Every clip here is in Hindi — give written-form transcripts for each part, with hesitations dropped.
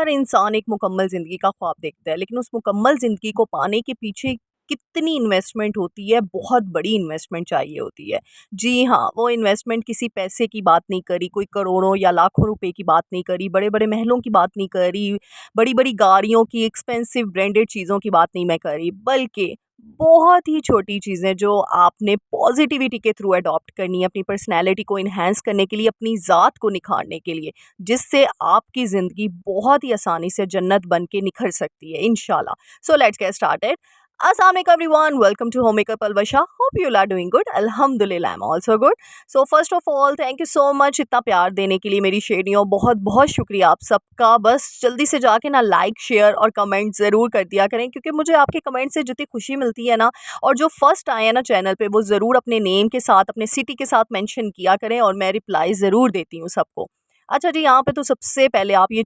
हर इंसान एक मुकम्मल ज़िंदगी का ख्वाब देखता है, लेकिन उस मुकम्मल ज़िंदगी को पाने के पीछे कितनी इन्वेस्टमेंट होती है, बहुत बड़ी इन्वेस्टमेंट चाहिए होती है। जी हाँ, वो इन्वेस्टमेंट किसी पैसे की बात नहीं करी, कोई करोड़ों या लाखों रुपए की बात नहीं करी, बड़े-बड़े महलों की बात नहीं करी, बड़ी-बड़ी गाड़ियों की, एक्सपेंसिव ब्रांडेड चीज़ों की बात नहीं मैं करी, बल्कि बहुत ही छोटी चीज़ें जो आपने पॉज़िटिविटी के थ्रू अडॉप्ट करनी है, अपनी पर्सनैलिटी को एनहांस करने के लिए, अपनी ज़ात को निखारने के लिए। जिससे आपकी ज़िंदगी बहुत ही आसानी से जन्नत बन के निखर सकती है इंशाल्लाह। So let's get started. अस्सलाम वालेकुम everyone, welcome to homemaker Palwasha. Hope you are doing good. अल्हम्दुलिल्लाह I am also good. So first of all thank you so much इतना प्यार देने के लिए मेरी शेरियों, बहुत बहुत शुक्रिया आप सबका। बस जल्दी से जाके ना लाइक शेयर और कमेंट ज़रूर कर दिया करें, क्योंकि मुझे आपके कमेंट से जितनी खुशी मिलती है ना, और जो फर्स्ट आए हैं ना चैनल पे, वो ज़रूर अपने नेम के साथ, अपने सिटी के साथ मेंशन किया करें, और मैं रिप्लाई ज़रूर देती हूँ सबको। अच्छा जी, यहाँ पे तो सबसे पहले आप ये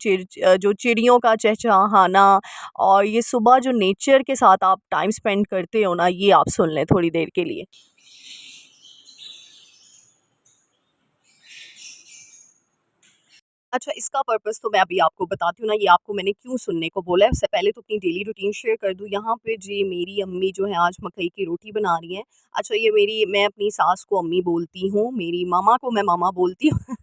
जो चिड़ियों का चहचहाना और ये सुबह जो नेचर के साथ आप टाइम स्पेंड करते हो ना, ये आप सुन लें थोड़ी देर के लिए। अच्छा, इसका पर्पस तो मैं अभी आपको बताती हूँ ना, ये आपको मैंने क्यों सुनने को बोला है। उससे पहले तो अपनी डेली रूटीन शेयर कर दूँ। यहाँ पे जी मेरी अम्मी जो है आज मकई की रोटी बना रही हैं। अच्छा, ये मेरी मैं अपनी सास को अम्मी बोलती हूँ, मेरी मामा को मैं मामा बोलती हूँ।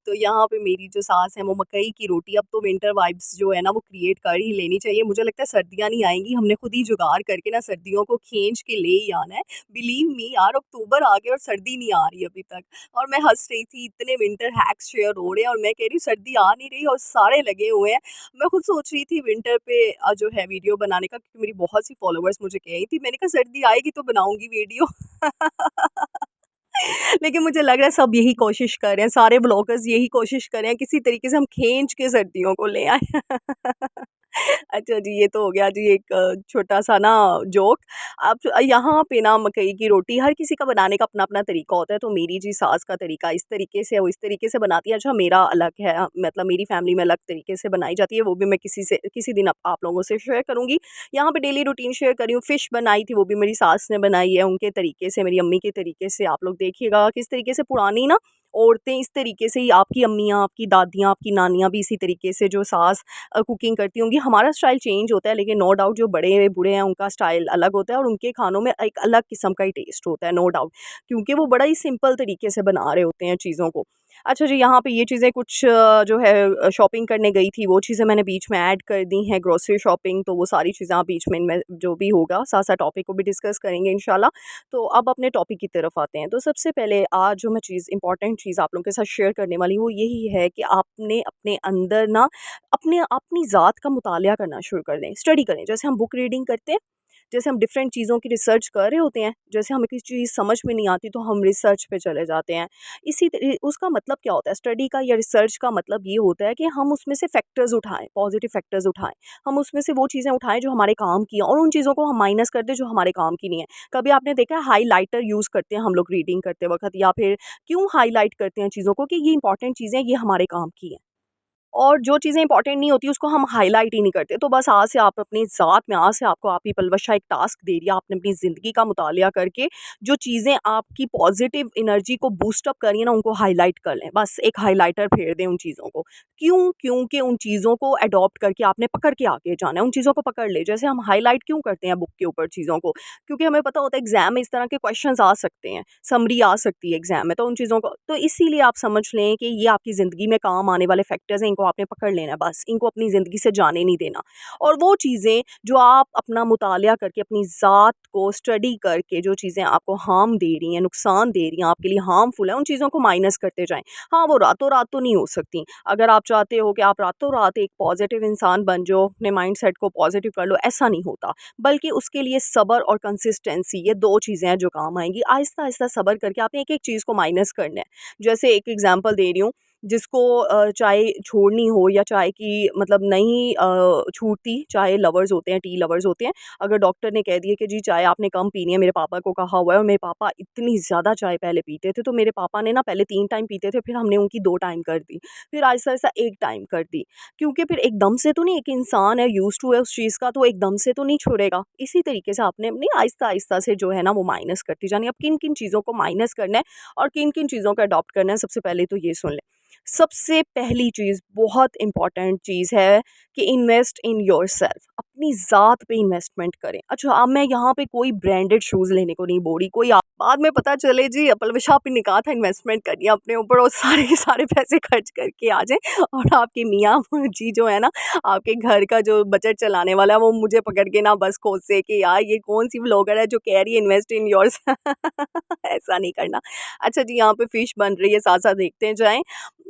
तो यहाँ पे मेरी जो सास है वो मकई की रोटी, अब तो विंटर वाइब्स जो है ना वो क्रिएट कर ही लेनी चाहिए। मुझे लगता है सर्दियाँ नहीं आएँगी, हमने खुद ही जुगाड़ करके ना सर्दियों को खींच के ले ही आना है। बिलीव मी यार, अक्टूबर आ गया और सर्दी नहीं आ रही अभी तक। और मैं हँस रही थी, इतने विंटर हैक्स शेयर हो रहे हैं और मैं कह रही हूँ सर्दी आ नहीं रही और सारे लगे हुए हैं। मैं खुद सोच रही थी विंटर पे जो है वीडियो बनाने का, क्योंकि मेरी बहुत सी फॉलोवर्स मुझे कह रही थी, मैंने कहा सर्दी आएगी तो बनाऊंगी वीडियो। लेकिन मुझे लग रहा है सब यही कोशिश कर रहे हैं, सारे ब्लॉगर्स यही कोशिश कर रहे हैं, किसी तरीके से हम खींच के सर्दियों को ले आए। अच्छा जी, ये तो हो गया जी एक छोटा-सा ना जोक। अब यहाँ पे ना मकई की रोटी हर किसी का बनाने का अपना-अपना तरीका होता है, तो मेरी जी सास का तरीका इस तरीके से है, वो इस तरीके से बनाती है। अच्छा, मेरा अलग है, मतलब मेरी फैमिली में अलग तरीके से बनाई जाती है, वो भी मैं किसी दिन आप लोगों से शेयर करूँगी। यहाँ पे डेली रूटीन शेयर कर रही हूँ, फिश बनाई थी, वो भी मेरी सास ने बनाई है, उनके तरीके से, मेरी अम्मी के तरीके से। आप लोग देखिएगा किस तरीके से पुरानी ना औरतें इस तरीके से ही, आपकी अम्मियाँ, आपकी दादियाँ, आपकी नानियाँ भी इसी तरीके से जो सास कुकिंग करती होंगी। हमारा स्टाइल चेंज होता है, लेकिन नो डाउट जो बड़े बूढ़े हैं उनका स्टाइल अलग होता है और उनके खानों में एक अलग किस्म का ही टेस्ट होता है, नो डाउट, क्योंकि वो बड़ा ही सिंपल तरीके से बना रहे होते हैं चीज़ों को। अच्छा जी, यहाँ पे ये चीज़ें कुछ जो है शॉपिंग करने गई थी, वो चीज़ें मैंने बीच में ऐड कर दी हैं, ग्रोसरी शॉपिंग, तो वो सारी चीज़ें आप बीच में इनमें जो भी होगा साथ-साथ टॉपिक को भी डिस्कस करेंगे इंशाल्लाह। तो अब अपने टॉपिक की तरफ आते हैं। तो सबसे पहले आज जो मैं चीज़ इम्पोर्टेंट चीज़ आप लोगों के साथ शेयर करने वाली हूँ, वो यही है कि आपने अपने अंदर ना अपनी ज़ात का मुतालिया करना शुरू कर दें, स्टडी करें। जैसे हम बुक रीडिंग करते हैं, जैसे हम डिफरेंट चीज़ों की रिसर्च कर रहे होते हैं, जैसे हमें किसी चीज़ समझ में नहीं आती तो हम रिसर्च पे चले जाते हैं। इसी तरी उसका मतलब क्या होता है, स्टडी का या रिसर्च का मतलब ये होता है कि हम उसमें से फैक्टर्स उठाएँ, पॉजिटिव फैक्टर्स उठाएँ। हम उसमें से वो चीज़ें उठाएँ जो हमारे काम की हैं, और उन चीज़ों को हम माइनस कर दें जो हमारे काम की नहीं है। कभी आपने देखा है हाइलाइटर यूज़ करते हैं हम लोग रीडिंग करते वक़्त, या फिर क्यों हाइलाइट करते हैं चीज़ों को कि ये इंपॉर्टेंट चीज़ें, ये हमारे काम की हैं। और जो चीज़ें इंपॉर्टेंट नहीं होती उसको हम हाइलाइट ही नहीं करते। तो बस आज से आप अपनी ज़ात में, आज से आपको आपकी पलवशा एक टास्क दे रही है, आपने अपनी ज़िंदगी का मुतालिया करके जो चीज़ें आपकी पॉजिटिव एनर्जी को बूस्ट अप कर रही हैं ना, उनको हाइलाइट कर लें। बस एक हाइलाइटर फेर दें उन चीज़ों को। क्यों? क्योंकि उन चीज़ों को अडॉप्ट करके आपने पकड़ के आगे जाना है, उन चीज़ों को पकड़ लें। जैसे हम हाइलाइट क्यों करते हैं बुक के ऊपर चीज़ों को? क्योंकि हमें पता होता है एग्ज़ाम में इस तरह के क्वेश्चंस आ सकते हैं, समरी आ सकती है एग्ज़ाम में, तो उन चीज़ों को तो इसीलिए आप समझ लें कि ये आपकी ज़िंदगी में काम आने वाले फैक्टर्स हैं, इनको आपने पकड़ लेना है बस, इनको अपनी ज़िंदगी से जाने नहीं देना। और वो चीज़ें जो आप अपना मुतालिया करके, अपनी ज़ात को स्टडी करके, जो चीज़ें आपको हार्म दे रही हैं, नुकसान दे रही हैं, आपके लिए हार्मफुल हैं, उन चीज़ों को माइनस करते जाएँ। हाँ, वो रातों-रात तो नहीं हो सकती। अगर आप चाहते हो कि आप रातों-रात एक पॉज़िटिव इंसान बन जाओ, अपने माइंडसेट को पॉज़िटिव कर लो, ऐसा नहीं होता। बल्कि उसके लिए सब्र और कंसिस्टेंसी, ये 2 चीज़ें हैं जो काम आएँगी। आहिस्ता-आहिस्ता सब्र करके आपने एक-एक चीज़ को माइनस करना है। जैसे एक एग्ज़ाम्पल दे रही हूँ, जिसको चाय छोड़नी हो या चाय की मतलब नहीं छूटती, चाय लवर्स होते हैं, टी लवर्स होते हैं। अगर डॉक्टर ने कह दिया कि जी चाय आपने कम पीनी है, मेरे पापा को कहा हुआ है, और मेरे पापा इतनी ज़्यादा चाय पहले पीते थे, तो मेरे पापा ने ना पहले 3 टाइम पीते थे, फिर हमने उनकी 2 टाइम कर दी, फिर आहिस्ता-आहिस्ता 1 टाइम कर दी। क्योंकि फिर एकदम से तो नहीं, एक इंसान है यूज़्ड टू है उस चीज़ का, तो एकदम से तो नहीं छोड़ेगा। इसी तरीके से आपने अपनी आहिस्ता-आहिस्ता से जो है ना वो माइनस करती जानी है। अब किन-किन चीज़ों को माइनस करना है और किन-किन चीज़ों को अडॉप्ट करना है, सबसे पहले तो ये सुन लें। सबसे पहली चीज़ बहुत इम्पॉर्टेंट चीज़ है कि इन्वेस्ट इन योरसेल्फ, अपनी ज़ात पे इन्वेस्टमेंट करें। अच्छा, अब मैं यहाँ पे कोई ब्रांडेड शूज़ लेने को नहीं बोल रही, कोई आप बाद में पता चले जी पलवशा आपने कहा था इन्वेस्टमेंट करनी है अपने ऊपर और सारे के सारे पैसे खर्च करके आ जाएँ और आपके मियाँ जी जो है ना, आपके घर का जो बजट चलाने वाला है वो मुझे पकड़ के ना बस कोसे कि यार ये कौन-सी व्लॉगर है जो कह रही है इन्वेस्ट इन योर्स ऐसा नहीं करना। अच्छा जी, यहाँ पे फ़िश बन रही है, साथ-साथ देखते जाएँ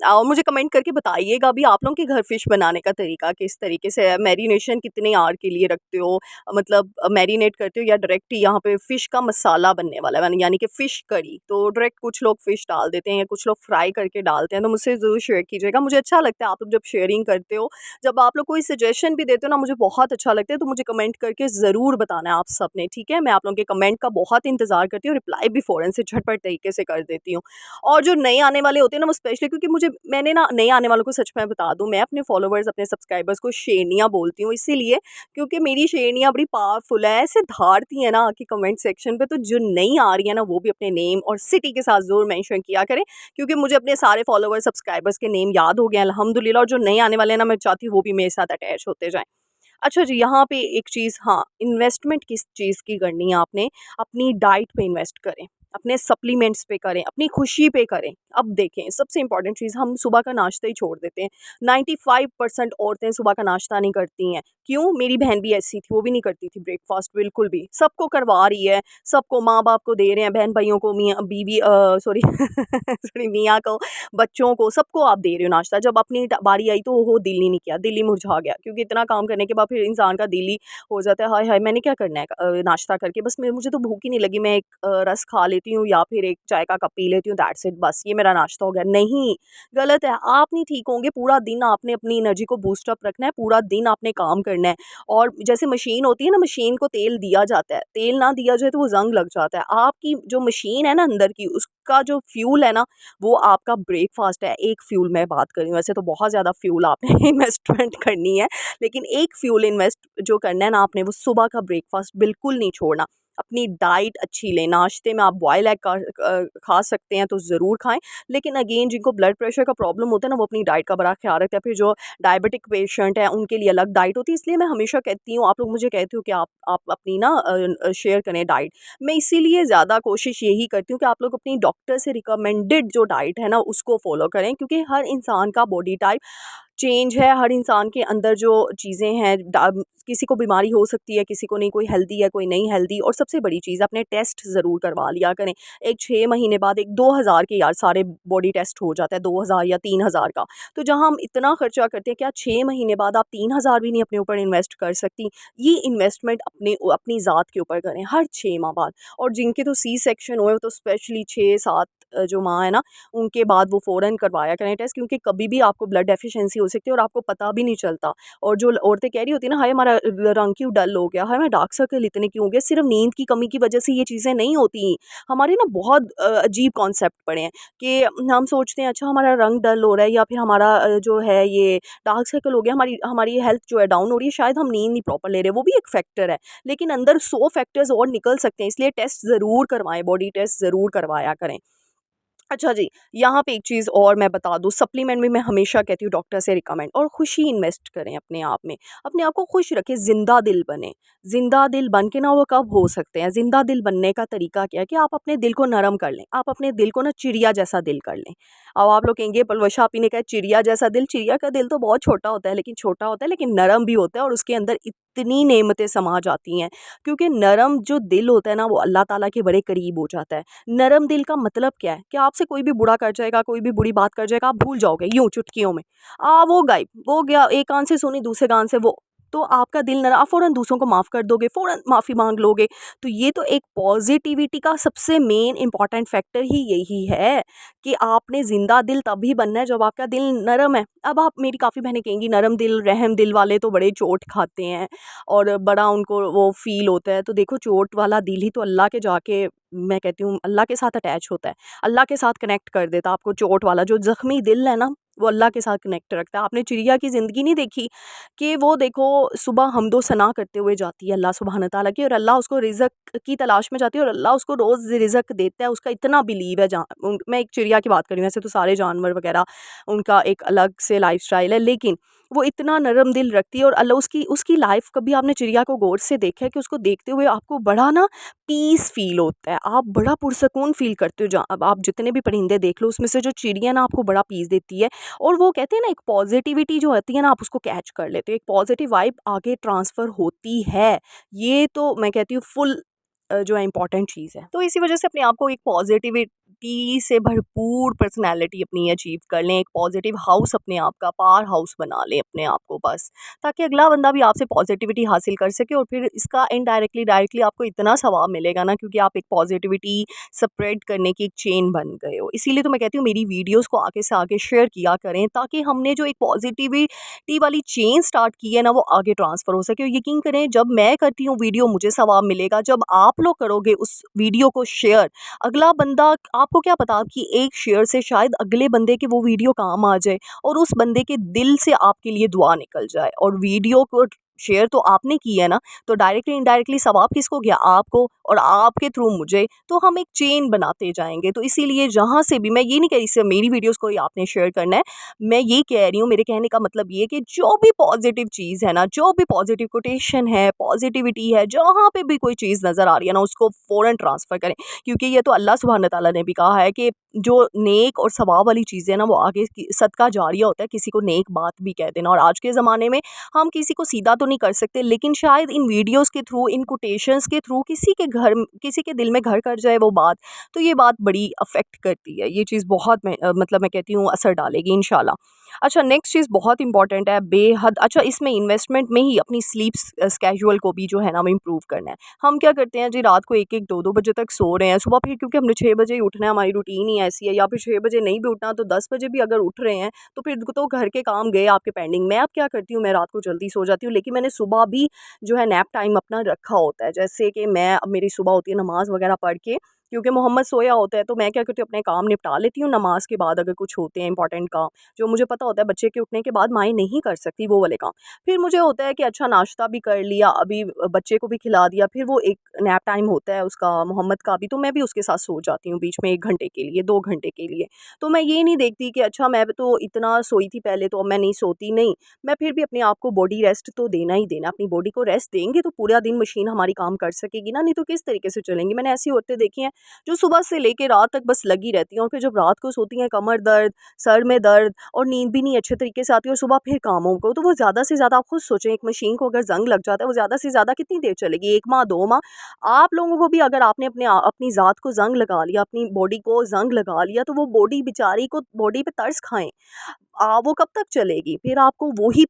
और मुझे कमेंट करके बताइएगा भी आप लोगों के घर फ़िश बनाने का तरीका किस तरीके से है? मैरिनेशन कितने आवर के लिए रखते हो? मतलब मैरिनेट करते हो या डायरेक्ट ही यहाँ पे फ़िश का मसाला बनने वाला है यानी कि फ़िश करी, तो डायरेक्ट कुछ लोग फ़िश डाल देते हैं या कुछ लोग फ्राई करके डालते हैं, तो मुझसे ज़रूर शेयर कीजिएगा। मुझे अच्छा लगता है आप लोग जब शेयरिंग करते हो, जब आप लोग कोई सजेशन भी देते हो ना मुझे बहुत अच्छा लगता है, तो मुझे कमेंट करके ज़रूर बताना है आप सबने, ठीक है? मैं आप लोगों के कमेंट का बहुत इंतज़ार करती हूँ, रिप्लाई भी फ़ौरन से झटपट तरीके से कर देती हूँ। और जो नए आने वाले होते हैं ना वो स्पेशली क्योंकि मैंने ना नए आने वालों को सच में बता दूँ, मैं अपने फॉलोवर्स अपने सब्सक्राइबर्स को शेरनियाँ बोलती हूँ इसीलिए क्योंकि मेरी शेरनियाँ बड़ी पावरफुल है, ऐसे धारती है ना कि कमेंट सेक्शन पे, तो जो नई आ रही है ना वो भी अपने नेम और सिटी के साथ ज़रूर मेंशन किया करें क्योंकि मुझे अपने सारे फॉलोवर्स सब्सक्राइबर्स के नेम याद हो गए हैं अल्हम्दुलिल्लाह, और जो नए आने वाले हैं ना मैं चाहती हूँ वो भी मेरे साथ अटैच होते जाएँ। अच्छा जी, यहाँ पे एक चीज़, हाँ, इन्वेस्टमेंट किस चीज़ की करनी है आपने, अपनी डाइट पे इन्वेस्ट करें, अपने सप्लीमेंट्स पे करें, अपनी खुशी पे करें। अब देखें, सबसे इम्पोर्टेंट चीज़ हम सुबह का नाश्ता ही छोड़ देते हैं। 95% औरतें सुबह का नाश्ता नहीं करती हैं। क्यों? मेरी बहन भी ऐसी थी, वो भी नहीं करती थी ब्रेकफ़ास्ट बिल्कुल भी। सबको करवा रही है, सबको माँ-बाप को दे रहे हैं, बहन-भाइयों को, मियाँ बीवी सॉरी सॉरी मियाँ को, बच्चों को, सबको आप दे रहे हो नाश्ता। जब अपनी बारी आई तो वो दिल ही नहीं किया, दिल ही मुरझा गया क्योंकि इतना काम करने के बाद फिर इंसान का दिल ही हो जाता है, हाय हाय मैंने क्या करना है नाश्ता करके, बस मुझे तो भूख ही नहीं लगी, मैं एक रस खा लेती हूँ या फिर एक चाय का कप पी लेती हूँ, दैट्स इट, बस ये मेरा नाश्ता हो गया। नहीं, गलत है। आप नहीं ठीक होंगे, पूरा दिन आपने अपनी एनर्जी को बूस्ट अप रखना है, पूरा दिन आपने काम करना है। और जैसे मशीन होती है ना, मशीन को तेल दिया जाता है, तेल ना दिया जाए तो वो ज़ंग लग जाता है। आपकी जो मशीन है ना अंदर की, उसका जो फ्यूल है ना, वो आपका ब्रेकफ़ास्ट है। एक फ्यूल मैं बात कर रही हूँ, वैसे तो बहुत ज़्यादा फ्यूल आपने इन्वेस्टमेंट करनी है, लेकिन एक फ्यूल इन्वेस्ट जो करना है ना आपने, वो सुबह का ब्रेकफ़ास्ट बिल्कुल नहीं छोड़ना। अपनी डाइट अच्छी लें, नाश्ते में आप बॉयल एग खा सकते हैं तो ज़रूर खाएँ, लेकिन अगेन जिनको ब्लड प्रेशर का प्रॉब्लम होता है ना, वो अपनी डाइट का बड़ा ख़्याल रखते हैं। फिर जो डायबिटिक पेशेंट हैं, उनके लिए अलग डाइट होती है, इसलिए मैं हमेशा कहती हूँ, आप लोग मुझे कहते हो कि आप अपनी ना शेयर करें डाइट। मैं इसीलिए ज़्यादा कोशिश यही करती हूँ कि आप लोग अपनी डॉक्टर से रिकमेंडेड जो डाइट है ना, उसको फ़ॉलो करें क्योंकि हर इंसान का बॉडी टाइप चेंज है, हर इंसान के अंदर जो चीज़ें हैं किसी को बीमारी हो सकती है, किसी को नहीं, कोई हेल्दी है, कोई नहीं हेल्दी। और सबसे बड़ी चीज़, अपने टेस्ट ज़रूर करवा लिया करें। एक 6 महीने बाद एक 2000 के यार सारे बॉडी टेस्ट हो जाता है, 2000 या 3000 का। तो जहाँ हम इतना खर्चा करते हैं, क्या 6 महीने बाद आप 3000 भी नहीं अपने ऊपर इन्वेस्ट कर सकती? ये इन्वेस्टमेंट अपनी ज़ात के ऊपर करें हर 6 माह बाद। और जिनके तो सी सेक्शन हुए, तो स्पेशली 6-7 जो माह है ना, उनके बाद वो फ़ौरन करवाया करें टेस्ट क्योंकि कभी भी आपको ब्लड डेफिशिएंसी हो सकती है और आपको पता भी नहीं चलता। और जो औरतें कह रही होती है ना, हाय हमारा रंग क्यों डल हो गया, हाय हमारे डार्क सर्कल इतने क्यों हो गए, सिर्फ नींद की कमी की वजह से ये चीज़ें नहीं होती। हमारे ना बहुत अजीब कॉन्सेप्ट पड़े हैं कि हम सोचते हैं अच्छा हमारा रंग डल हो रहा है या फिर हमारा जो है ये डार्क सर्कल हो गया, हमारी हमारी हेल्थ जो है डाउन हो रही है, शायद हम नींद नहीं प्रॉपर ले रहे, वो भी एक फैक्टर है। लेकिन अंदर 100 फैक्टर्स और निकल सकते हैं, इसलिए टेस्ट ज़रूर करवाएं, बॉडी टेस्ट ज़रूर करवाया करें। अच्छा जी, यहाँ पे एक चीज़ और मैं बता दूँ, सप्लीमेंट में मैं हमेशा कहती हूँ डॉक्टर से रिकमेंड, और खुशी इन्वेस्ट करें अपने आप में। अपने आप को खुश रखें, ज़िंदा दिल बनें। ज़िंदा दिल बन के ना वो कब हो सकते हैं, ज़िंदा दिल बनने का तरीका क्या है कि आप अपने दिल को नरम कर लें। आप अपने दिल को ना चिड़िया जैसा दिल कर लें। अब आप लोग कहेंगे पलवशा आपी ने कहा चिड़िया जैसा दिल, चिड़िया का दिल तो बहुत छोटा होता है, लेकिन छोटा होता है लेकिन नरम भी होता है और उसके अंदर इतनी नेमतें समा जाती हैं। क्योंकि नरम जो दिल होता है ना, वो अल्लाह ताला के बड़े करीब हो जाता है। नरम दिल का मतलब क्या है कि आपसे कोई भी बुरा कर जाएगा, कोई भी बुरी बात कर जाएगा, आप भूल जाओगे यूँ चुटकियों में। वो गायब, वो गया, एक कान से सुनी दूसरे कान से वो। तो आपका दिल नरम, आप फ़ौरन दूसरों को माफ़ कर दोगे, फ़ौरन माफ़ी माँग लोगे। तो ये तो एक पॉज़िटिविटी का सबसे मेन इम्पोर्टेंट फैक्टर ही यही है कि आपने ज़िंदा दिल तभी बनना है जब आपका दिल नरम है। अब आप, मेरी काफ़ी बहनें कहेंगी नरम दिल, रहम दिल वाले तो बड़े चोट खाते हैं और बड़ा उनको वो फ़ील होता है। तो देखो, चोट वाला दिल ही तो अल्लाह के जाके, मैं कहती हूँ, अल्लाह के साथ अटैच होता है। अल्लाह के साथ कनेक्ट कर देता है आपको। चोट वाला जो ज़ख्मी दिल है ना, वो अल्लाह के साथ कनेक्ट रखता है। आपने चिड़िया की ज़िंदगी नहीं देखी कि वो देखो सुबह हमदो सना करते हुए जाती है अल्लाह सुब्हान तआला की, और अल्लाह उसको रिज़्क की तलाश में जाती है और अल्लाह उसको रोज़ रिज़्क देता है, उसका इतना बिलीव है। जहाँ मैं एक चिड़िया की बात कर रही हूँ, ऐसे तो सारे जानवर वगैरह उनका एक अलग से लाइफ़स्टाइल है, लेकिन वो इतना नरम दिल रखती है और अल्लाह उसकी उसकी लाइफ़, कभी आपने चिड़िया को गौर से देखा है कि उसको देखते हुए आपको बड़ा ना पीस फ़ील होता है, आप बड़ा पुरसकून फ़ील करते हो। जहाँ अब आप जितने भी परिंदे देख लो, उसमें से जो चिड़िया ना आपको बड़ा पीस देती है, और वो कहते हैं ना एक पॉजिटिविटी जो होती है ना, आप उसको कैच कर लेते हो, एक पॉजिटिव वाइब आगे ट्रांसफ़र होती है। ये तो मैं कहती हूँ फुल जो है इम्पोर्टेंट चीज़ है। तो इसी वजह से अपने आप को एक पॉजिटिविटी से भरपूर पर्सनैलिटी अपनी अचीव कर लें, एक पॉजिटिव हाउस अपने आप का पावर हाउस बना लें अपने आप को बस, ताकि अगला बंदा भी आपसे पॉजिटिविटी हासिल कर सके, और फिर इसका इनडायरेक्टली डायरेक्टली आपको इतना सवाब मिलेगा ना, क्योंकि आप एक पॉजिटिविटी स्प्रेड करने की एक चेन बन गए हो। इसीलिए तो मैं कहती हूँ मेरी वीडियोज़ को आगे से आगे शेयर किया करें, ताकि हमने जो एक पॉजिटिविटी वाली चेन स्टार्ट की है ना, वो आगे ट्रांसफ़र हो सके। और यकीन करें, जब मैं करती हूँ वीडियो मुझे सवाब मिलेगा, जब आप लोग करोगे उस वीडियो को शेयर, अगला बंदा, आपको क्या पता आपकी एक शेयर से शायद अगले बंदे के वो वीडियो काम आ जाए और उस बंदे के दिल से आपके लिए दुआ निकल जाए। और वीडियो को शेयर तो आपने की है ना, तो डायरेक्टली इनडायरेक्टली सवाब किसको गया? आपको, और आपके थ्रू मुझे। तो हम एक चेन बनाते जाएंगे। तो इसीलिए जहाँ से भी, मैं ये नहीं कह रही सिर्फ मेरी वीडियोस को ही आपने शेयर करना है, मैं ये कह रही हूँ, मेरे कहने का मतलब ये कि जो भी पॉजिटिव चीज़ है ना, जो भी पॉजिटिव कोटेशन है, पॉजिटिविटी है, जहाँ पे भी कोई चीज़ नज़र आ रही है ना, उसको फ़ौरन ट्रांसफ़र करें। क्योंकि ये तो अल्लाह सुब्हान तआला ने भी कहा है कि जो नेक और सवाब वाली चीज़ें हैं ना, वो आगे सदका जारिया होता है, किसी को नेक बात भी कह देना। और आज के ज़माने में हम किसी को सीधा तो नहीं कर सकते, लेकिन शायद इन वीडियोस के थ्रू, इन कोटेशंस के थ्रू किसी के दिल में घर कर जाए वो बात, तो ये बात बड़ी अफेक्ट करती है। ये चीज़ बहुत मतलब मैं कहती हूँ असर डालेगी इंशाल्लाह। अच्छा, नेक्स्ट चीज़ बहुत इंपॉर्टेंट है, बेहद अच्छा, इसमें इन्वेस्टमेंट में ही अपनी स्लीप स्केड्यूल को भी जो है ना हमें इम्प्रूव करना है। हम क्या करते हैं जी, रात को 1-1 2-2 बजे तक सो रहे हैं, सुबह फिर क्योंकि हमने 6 बजे ही उठना है, हमारी रूटीन ही ऐसी है, या फिर 6 बजे नहीं भी उठना तो 10 बजे भी अगर उठ रहे हैं तो फिर तो घर के काम गए आपके पेंडिंग। मैं अब क्या करती हूँ, मैं रात को जल्दी सो जाती हूँ, लेकिन मैंने सुबह भी जो है नैप टाइम अपना रखा होता है। जैसे कि मैं, अब मेरी सुबह होती है नमाज़ वगैरह पढ़ के, क्योंकि मोहम्मद सोया होता है, तो मैं क्या करती हूँ अपने काम निपटा लेती हूँ नमाज के बाद, अगर कुछ होते हैं इंपॉर्टेंट काम जो मुझे पता होता है बच्चे के उठने के बाद माएँ नहीं कर सकती वो वाले काम। फिर मुझे होता है कि अच्छा नाश्ता भी कर लिया, अभी बच्चे को भी खिला दिया, फिर वो एक नैप टाइम होता है उसका मोहम्मद का भी, तो मैं भी उसके साथ सो जाती हूँ बीच में 1 घंटे के लिए, 2 घंटे के लिए। तो मैं ये नहीं देखती कि अच्छा मैं तो इतना सोई थी पहले तो अब मैं नहीं सोती, नहीं। मैं फिर भी अपने आप को बॉडी रेस्ट तो देना ही देना। अपनी बॉडी को रेस्ट देंगे तो पूरा दिन मशीन हमारी काम कर सकेगी ना, नहीं तो किस तरीके से चलेंगी। मैंने ऐसी औरतें देखी हैं जो सुबह से लेके रात तक बस लगी रहती हैं, और फिर जब रात को सोती हैं कमर दर्द, सर में दर्द, और नींद भी नहीं अच्छे तरीके से आती, और सुबह फिर कामों को, तो वो ज़्यादा से ज़्यादा, आप खुद सोचें, एक मशीन को अगर ज़ंग लग जाता है वो ज़्यादा से ज़्यादा कितनी देर चलेगी? 1 माह, 2 माह? आप लोगों को भी अगर आपने अपनी ज़ात को ज़ंग लगा लिया, अपनी बॉडी को ज़ंग लगा लिया, तो वो बॉडी बेचारी को, बॉडी पे तरस खाएँ। वो कब तक चलेगी? फिर आपको वही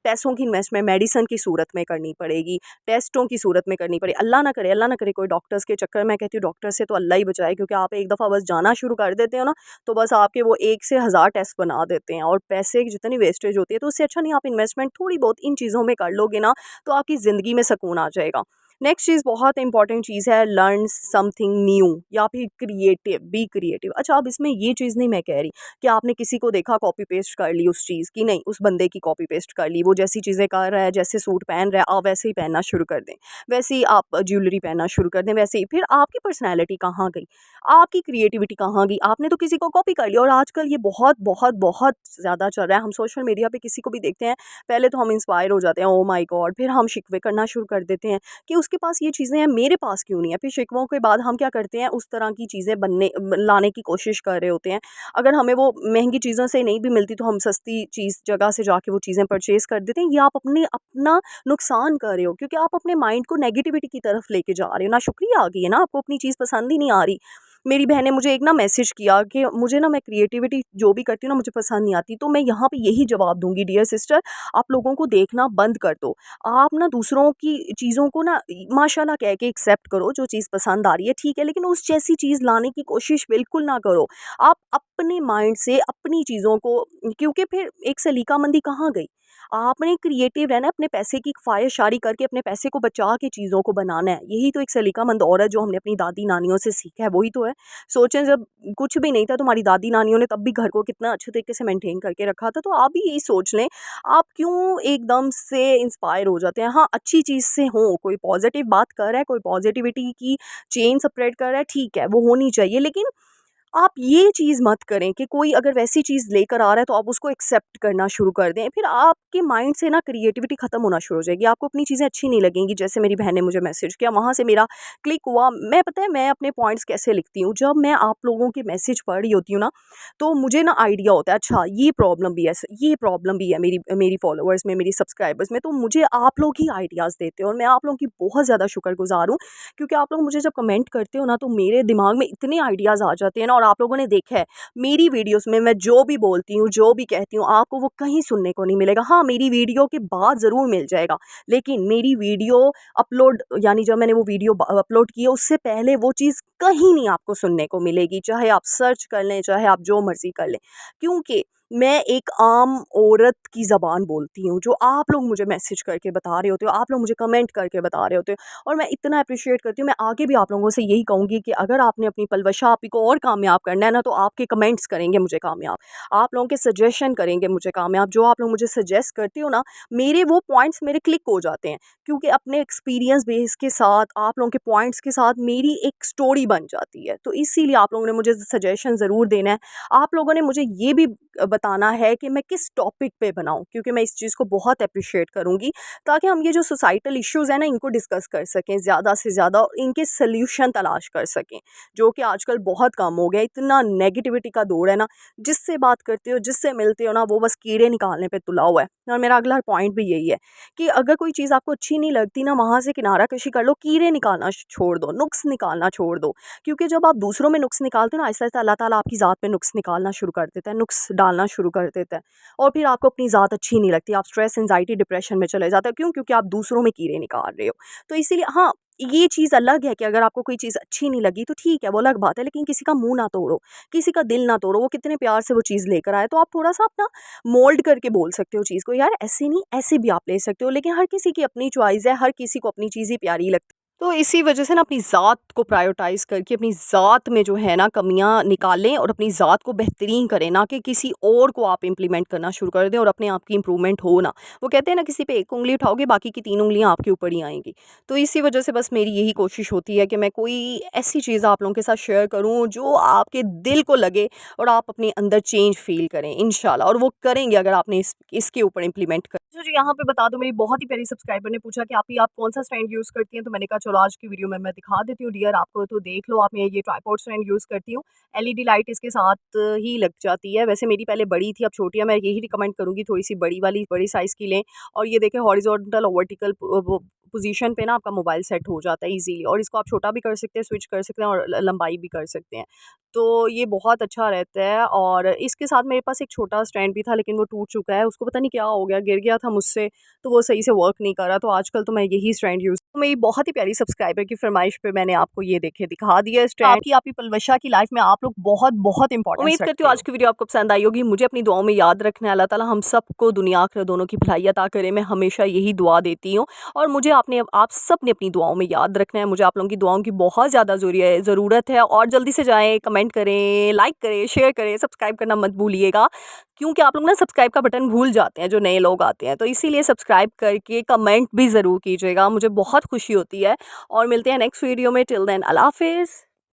पैसों की इन्वेस्टमेंट मेडिसिन की सूरत में करनी पड़ेगी, टेस्टों की सूरत में करनी पड़ेगी। अल्लाह ना करे कोई डॉक्टर्स के चक्कर, मैं कहती हूँ डॉक्टर से तो अल्लाह ही बचाए, क्योंकि आप एक दफ़ा बस जाना शुरू कर देते हो ना, तो बस आपके वो 1 से 1000 टेस्ट बना देते हैं, और पैसे की जितनी वेस्टेज होती है, तो उससे अच्छा नहीं आप इन्वेस्टमेंट थोड़ी बहुत इन चीज़ों में कर लोगे ना, तो आपकी ज़िंदगी में सुकून आ जाएगा। नेक्स्ट चीज़, बहुत इंपॉर्टेंट चीज़ है, लर्न समथिंग न्यू, या फिर क्रिएटिव, बी क्रिएटिव। अच्छा, अब इसमें ये चीज़ नहीं मैं कह रही कि आपने किसी को देखा कॉपी पेस्ट कर ली उस चीज़ की, नहीं, उस बंदे की कॉपी पेस्ट कर ली, वो जैसी चीज़ें कर रहा है, जैसे सूट पहन रहा है, आप वैसे ही पहनना शुरू कर दें, वैसे ही आप ज्वेलरी पहनना शुरू कर दें, वैसे ही। फिर आपकी पर्सनैलिटी कहाँ गई? आपकी क्रिएटिविटी कहाँ गई? आपने तो किसी को कॉपी कर लिया। और आजकल ये बहुत बहुत बहुत ज़्यादा चल रहा है, हम सोशल मीडिया पे किसी को भी देखते हैं, पहले तो हम इंस्पायर हो जाते हैं, ओह माय गॉड, फिर हम शिकवे करना शुरू कर देते हैं कि उसके पास ये चीज़ें हैं, मेरे पास क्यों नहीं है? फिर शिकवों के बाद हम क्या करते हैं, उस तरह की चीज़ें लाने की कोशिश कर रहे होते हैं। अगर हमें वो महँगी चीज़ों से नहीं भी मिलती, तो हम सस्ती चीज़ जगह से जाके वो चीज़ें परचेज़ कर देते हैं। ये आप अपना नुकसान कर रहे हो, क्योंकि आप अपने माइंड को नेगेटिविटी की तरफ लेके जा रहे हो। नाशुक्रिया आ गई है ना, आपको अपनी चीज़ पसंद ही नहीं आ रही। मेरी बहन ने मुझे एक ना मैसेज किया कि मुझे ना, मैं क्रिएटिविटी जो भी करती हूँ ना, मुझे पसंद नहीं आती। तो मैं यहाँ पे यही जवाब दूँगी, डियर सिस्टर, आप लोगों को देखना बंद कर दो। आप ना दूसरों की चीज़ों को ना माशाल्लाह कह के एक्सेप्ट करो, जो चीज़ पसंद आ रही है ठीक है, लेकिन उस जैसी चीज़ लाने की कोशिश बिल्कुल ना करो। आप अपने माइंड से अपनी चीज़ों को, क्योंकि फिर एक सलीकामंदी कहाँ गई? आपने क्रिएटिव रहना है, अपने पैसे की ख्वाहिशशारी करके अपने पैसे को बचा के चीज़ों को बनाना है। यही तो एक सलीकामंद औरत जो हमने अपनी दादी-नानियों से सीखा है, वही तो है। सोचें जब कुछ भी नहीं था, तुम्हारी दादी-नानियों ने तब भी घर को कितना अच्छे तरीके से मेंटेन करके रखा था, तो आप भी यही सोच लें, आप क्यों एकदम से इंस्पायर हो जाते हैं? हाँ, अच्छी चीज़ से हो, कोई पॉज़िटिव बात कर रहा है, कोई पॉज़िटिविटी की चेन स्प्रेड कर रहा है, ठीक है, वो होनी चाहिए, लेकिन आप ये चीज़ मत करें कि कोई अगर वैसी चीज़ लेकर आ रहा है तो आप उसको एक्सेप्ट करना शुरू कर दें। फिर आपके माइंड से ना क्रिएटिविटी ख़त्म होना शुरू हो जाएगी। आपको अपनी चीज़ें अच्छी नहीं लगेंगी। जैसे मेरी बहन ने मुझे मैसेज किया, वहाँ से मेरा क्लिक हुआ। मैं पता है मैं अपने पॉइंट्स कैसे लिखती हूँ, जब मैं आप लोगों के मैसेज पढ़ रही होती हूँ ना, तो मुझे ना आइडिया होता है, अच्छा ये प्रॉब्लम भी है, ये प्रॉब्लम भी है मेरी मेरी फॉलोअर्स में, मेरी सब्सक्राइबर्स में, तो मुझे आप लोग ही आइडियाज़ देते हो और मैं आप लोगों की बहुत ज़्यादा शुक्रगुज़ार हूँ। क्योंकि आप लोग मुझे जब कमेंट करते हो ना, तो मेरे दिमाग में इतने आइडियाज़ आ जाते हैं ना, और आप लोगों ने देखा है मेरी वीडियोस में मैं जो भी बोलती हूँ, जो भी कहती हूँ, आपको वो कहीं सुनने को नहीं मिलेगा। हाँ, मेरी वीडियो के बाद ज़रूर मिल जाएगा, लेकिन मेरी वीडियो अपलोड यानी जब मैंने वो वीडियो अपलोड की है, उससे पहले वो चीज़ कहीं नहीं आपको सुनने को मिलेगी। चाहे आप सर्च कर लें, चाहे आप जो मर्ज़ी कर लें। क्योंकि मैं एक आम औरत की ज़बान बोलती हूँ, जो आप लोग मुझे मैसेज करके बता रहे होते हो, आप लोग मुझे कमेंट करके बता रहे होते हो, और मैं इतना अप्रिशिएट करती हूँ। मैं आगे भी आप लोगों से यही कहूँगी कि अगर आपने अपनी पलवशा आपी को और कामयाब करना है ना, तो आपके कमेंट्स करेंगे मुझे कामयाब, आप लोगों के सजेशन करेंगे मुझे कामयाब। जो आप लोग मुझे सजेस्ट करते हो ना, मेरे वो पॉइंट्स मेरे क्लिक हो जाते हैं, क्योंकि अपने एक्सपीरियंस बेस के साथ, आप लोगों के पॉइंट्स के साथ मेरी एक स्टोरी बन जाती है। तो इसीलिए आप लोगों ने मुझे सजेशन ज़रूर देना है। आप लोगों ने मुझे ये भी बताना है कि मैं किस टॉपिक पे बनाऊँ, क्योंकि मैं इस चीज़ को बहुत अप्रिशिएट करूँगी, ताकि हम ये जो सोसाइटल इश्यूज़ हैं ना, इनको डिस्कस कर सकें ज़्यादा से ज़्यादा, और इनके सॉल्यूशन तलाश कर सकें, जो कि आजकल बहुत कम हो गया। इतना नेगेटिविटी का दौर है ना, जिससे बात करते हो, जिससे मिलते हो ना, वो बस कीड़े निकालने पे तुला हुआ है। और मेरा अगला पॉइंट भी यही है कि अगर कोई चीज़ आपको अच्छी नहीं लगती ना, वहाँ से किनारा कशी कर लो, कीड़े निकालना छोड़ दो, नुक्स निकालना छोड़ दो। क्योंकि जब आप दूसरों में नुक्स निकालते हो ना, आहिस्ता-आहिस्ता अल्लाह ताला आपकी ज़ात में नुक्स निकालना शुरू कर देता है, नुक्स डालना शुरू कर देता है, और फिर आपको अपनी ज़ात अच्छी नहीं लगती, आप स्ट्रेस, एंग्जायटी, डिप्रेशन में चले जाते हो। क्यों? क्योंकि आप दूसरों में कीड़े निकाल रहे हो। तो इसीलिए हाँ, ये चीज़ अलग है कि अगर आपको कोई चीज़ अच्छी नहीं लगी तो ठीक है, वो अलग बात है, लेकिन किसी का मुँह ना तोड़ो, किसी का दिल ना तोड़ो। वो कितने प्यार से वो चीज़ लेकर आए, तो आप थोड़ा-सा अपना मोल्ड करके बोल सकते हो चीज़ को, यार ऐसे नहीं, ऐसे भी आप ले सकते हो। लेकिन हर किसी की अपनी चॉइस है, हर किसी को अपनी चीज़ ही प्यारी लगती है। तो इसी वजह से ना अपनी ज़ात को प्रायोरिटाइज़ करके अपनी ज़ात में जो है ना कमियाँ निकालें, और अपनी ज़ात को बेहतरीन करें, ना कि किसी और को आप इम्प्लीमेंट करना शुरू कर दें और अपने आप की इम्प्रूवमेंट हो ना। वो कहते हैं ना, किसी पे एक उँगली उठाओगे, बाकी की 3 उँगलियाँ आपके ऊपर ही आएँगी। तो इसी वजह से बस मेरी यही कोशिश होती है कि मैं कोई ऐसी चीज़ आप लोगों के साथ शेयर करूँ जो आपके दिल को लगे, और आप अपने अंदर चेंज फ़ील करें इंशाल्लाह, और वो करेंगे अगर आपने इसके ऊपर इम्प्लीमेंट कर। मुझे यहाँ पे बता दो, मेरी बहुत ही प्यारी सब्सक्राइबर ने पूछा कि आप कौन-सा स्टैंड यूज़ करती हैं? तो मैंने कहा चलो आज की वीडियो में मैं दिखा देती हूँ डियर आपको, तो देख लो आप। मैं ये ट्राइपॉड स्टैंड यूज़ करती हूँ, एलईडी लाइट इसके साथ ही लग जाती है। वैसे मेरी पहले बड़ी थी, अब छोटी है। मैं यही रिकमेंड करूँगी थोड़ी-सी बड़ी वाली, बड़ी साइज़ की लें। और ये देखें, हॉरिज़ॉन्टल और वर्टिकल वो पोज़ीशन पे ना आपका मोबाइल सेट हो जाता है ईज़िली, और इसको आप छोटा भी कर सकते हैं, स्विच कर सकते हैं, और लंबाई भी कर सकते हैं। तो ये बहुत अच्छा रहता है। और इसके साथ मेरे पास एक छोटा स्टैंड भी था, लेकिन वो टूट चुका है, उसको पता नहीं क्या हो गया, गिर गया था मुझसे, तो वो सही से वर्क नहीं कर रहा। तो आजकल तो मैं यही स्टैंड यूज़, तो मेरी बहुत ही प्यारी सब्सक्राइबर की फ़रमाइश पे मैंने आपको ये देखे दिखा दिया स्टैंड। आपकी पलवशा की लाइफ़ में आप लोग बहुत इम्पोर्टेंस उम्मीद करती हूँ आज की वीडियो आपको पसंद आई होगी। मुझे अपनी दुआओं में याद रखना है। अल्लाह ताला हम सबको दुनिया आखिरत दोनों की भलाई अता करे। मैं हमेशा यही दुआ देती हूँ, और मुझे आप सब ने अपनी दुआओं में याद रखना है। मुझे आप लोगों की दुआओं की बहुत ज़्यादा ज़रूरत है। और जल्दी से जाएँ, कमेंट करें, लाइक करें, शेयर करें, सब्सक्राइब करना मत भूलिएगा, क्योंकि आप लोग ना सब्सक्राइब का बटन भूल जाते हैं जो नए लोग आते हैं। तो इसीलिए सब्सक्राइब करके कमेंट भी ज़रूर कीजिएगा, मुझे बहुत खुशी होती है। और मिलते हैं नेक्स्ट वीडियो में। टिल देन अल्लाह हाफ़िज़।